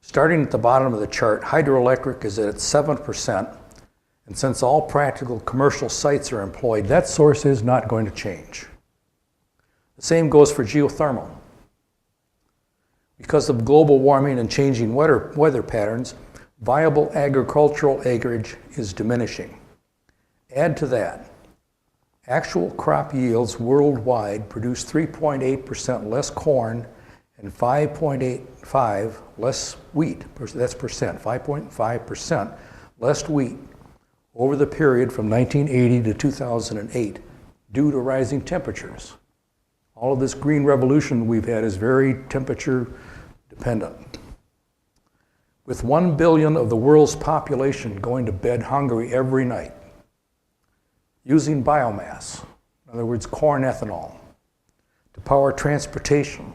Starting at the bottom of the chart, hydroelectric is at 7%, and since all practical commercial sites are employed, that source is not going to change. The same goes for geothermal. Because of global warming and changing weather patterns, viable agricultural acreage is diminishing. Add to that, actual crop yields worldwide produce 3.8% less corn and 5.85 less wheat, that's percent, 5.5% less wheat over the period from 1980 to 2008 due to rising temperatures. All of this green revolution we've had is very temperature dependent. With 1 billion of the world's population going to bed hungry every night, using biomass, in other words, corn ethanol, to power transportation,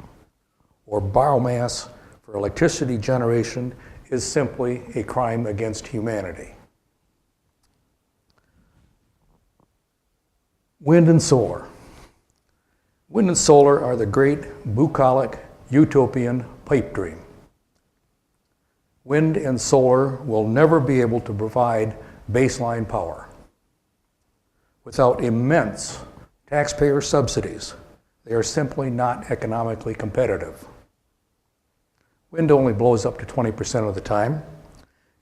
or biomass for electricity generation is simply a crime against humanity. Wind and solar. Wind and solar are the great bucolic utopian pipe dream. Wind and solar will never be able to provide baseline power. Without immense taxpayer subsidies, they are simply not economically competitive. Wind only blows up to 20% of the time,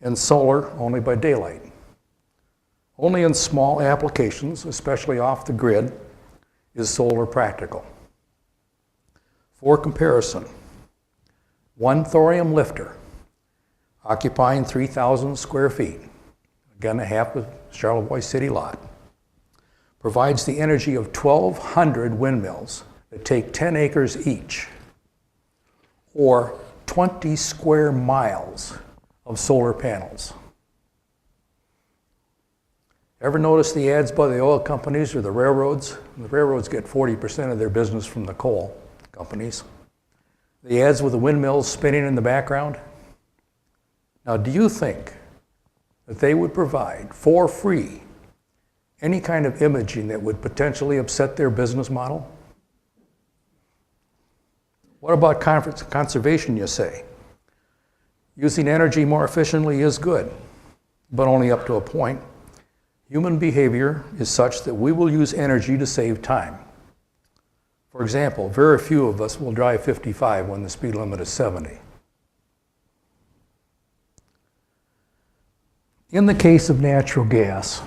and solar only by daylight. Only in small applications, especially off the grid, is solar practical. For comparison, one thorium lifter occupying 3,000 square feet, again a half of Charlevoix city lot, provides the energy of 1,200 windmills that take 10 acres each, or 20 square miles of solar panels. Ever notice the ads by the oil companies or the railroads? The railroads get 40% of their business from the coal companies. The ads with the windmills spinning in the background? Now, do you think that they would provide for free any kind of imaging that would potentially upset their business model? What about conservation, you say? Using energy more efficiently is good, but only up to a point. Human behavior is such that we will use energy to save time. For example, very few of us will drive 55 when the speed limit is 70. In the case of natural gas,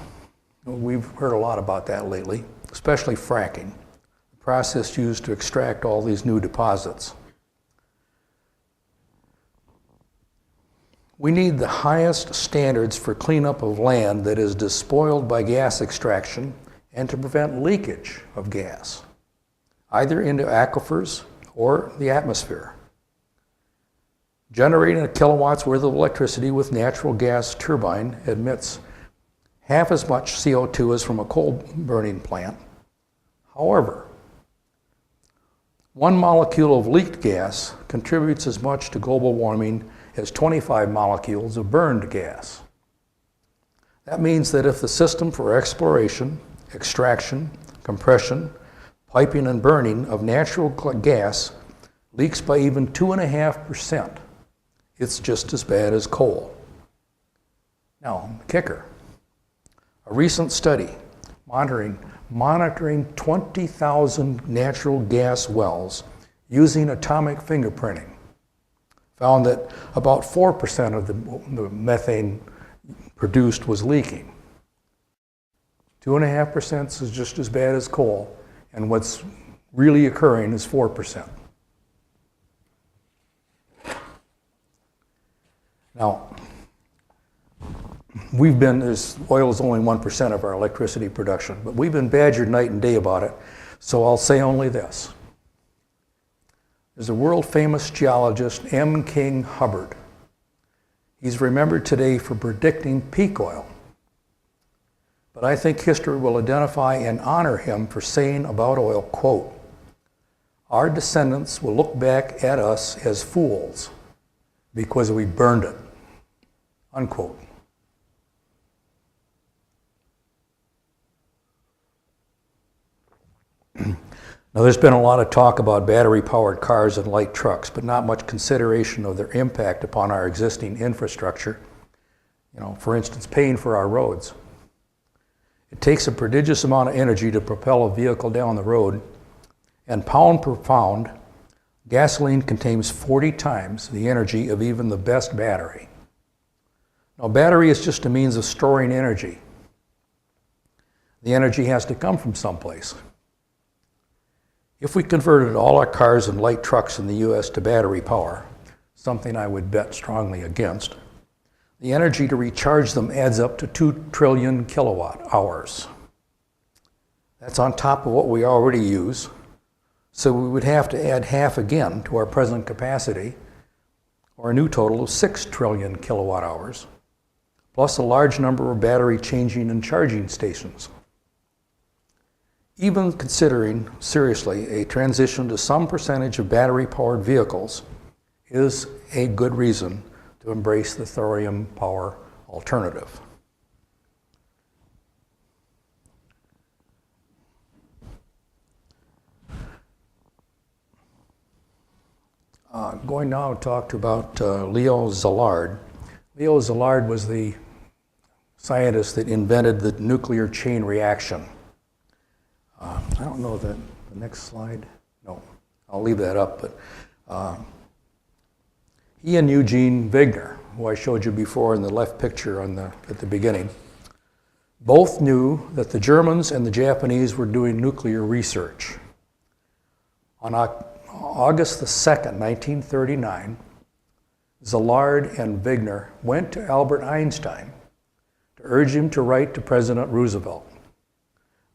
we've heard a lot about that lately, especially fracking, the process used to extract all these new deposits. We need the highest standards for cleanup of land that is despoiled by gas extraction and to prevent leakage of gas, either into aquifers or the atmosphere. Generating a kilowatt's worth of electricity with natural gas turbine emits half as much CO2 as from a coal burning plant. However, one molecule of leaked gas contributes as much to global warming as 25 molecules of burned gas. That means that if the system for exploration, extraction, compression, piping, and burning of natural gas leaks by even 2.5%, it's just as bad as coal. Now, the kicker. A recent study monitoring 20,000 natural gas wells using atomic fingerprinting found that about 4% of the methane produced was leaking. 2.5% is just as bad as coal, and what's really occurring is 4%. Now, oil is only 1% of our electricity production, but we've been badgered night and day about it, so I'll say only this. There's a world-famous geologist, M. King Hubbard. He's remembered today for predicting peak oil. But I think history will identify and honor him for saying about oil, quote, "Our descendants will look back at us as fools because we burned it," unquote. Now, there's been a lot of talk about battery-powered cars and light trucks, but not much consideration of their impact upon our existing infrastructure. For instance, paying for our roads. It takes a prodigious amount of energy to propel a vehicle down the road, and pound per pound, gasoline contains 40 times the energy of even the best battery. Now, battery is just a means of storing energy. The energy has to come from someplace. If we converted all our cars and light trucks in the U.S. to battery power, something I would bet strongly against, the energy to recharge them adds up to 2 trillion kilowatt hours. That's on top of what we already use, so we would have to add half again to our present capacity, or a new total of 6 trillion kilowatt hours, plus a large number of battery changing and charging stations. Even considering seriously a transition to some percentage of battery-powered vehicles is a good reason to embrace the thorium power alternative. Going now to talk about Leo Szilard. Leo Szilard was the scientist that invented the nuclear chain reaction. I don't know the next slide. No, I'll leave that up. But he and Eugene Wigner, who I showed you before in the left picture at the beginning, both knew that the Germans and the Japanese were doing nuclear research. On August the 2nd, 1939, Szilard and Wigner went to Albert Einstein to urge him to write to President Roosevelt.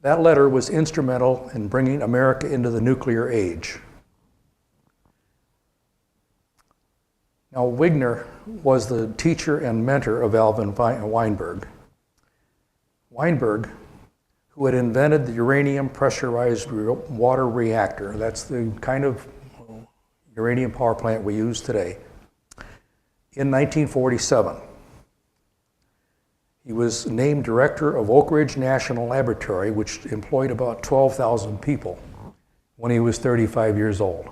That letter was instrumental in bringing America into the nuclear age. Now, Wigner was the teacher and mentor of Alvin Weinberg. Weinberg, who had invented the uranium pressurized water reactor, that's the kind of uranium power plant we use today, in 1947. He was named director of Oak Ridge National Laboratory, which employed about 12,000 people when he was 35 years old.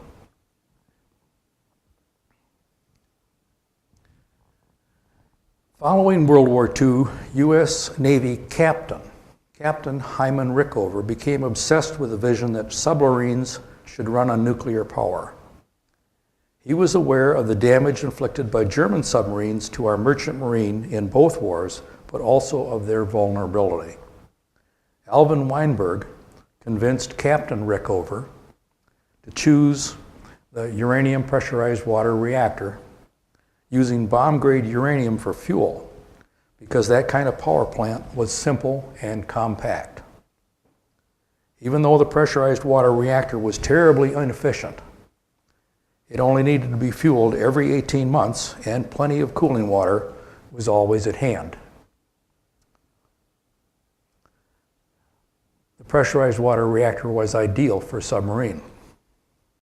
Following World War II, U.S. Navy Captain Hyman Rickover became obsessed with the vision that submarines should run on nuclear power. He was aware of the damage inflicted by German submarines to our merchant marine in both wars, but also of their vulnerability. Alvin Weinberg convinced Captain Rickover to choose the uranium pressurized water reactor using bomb-grade uranium for fuel, because that kind of power plant was simple and compact. Even though the pressurized water reactor was terribly inefficient, it only needed to be fueled every 18 months, and plenty of cooling water was always at hand. The pressurized water reactor was ideal for a submarine.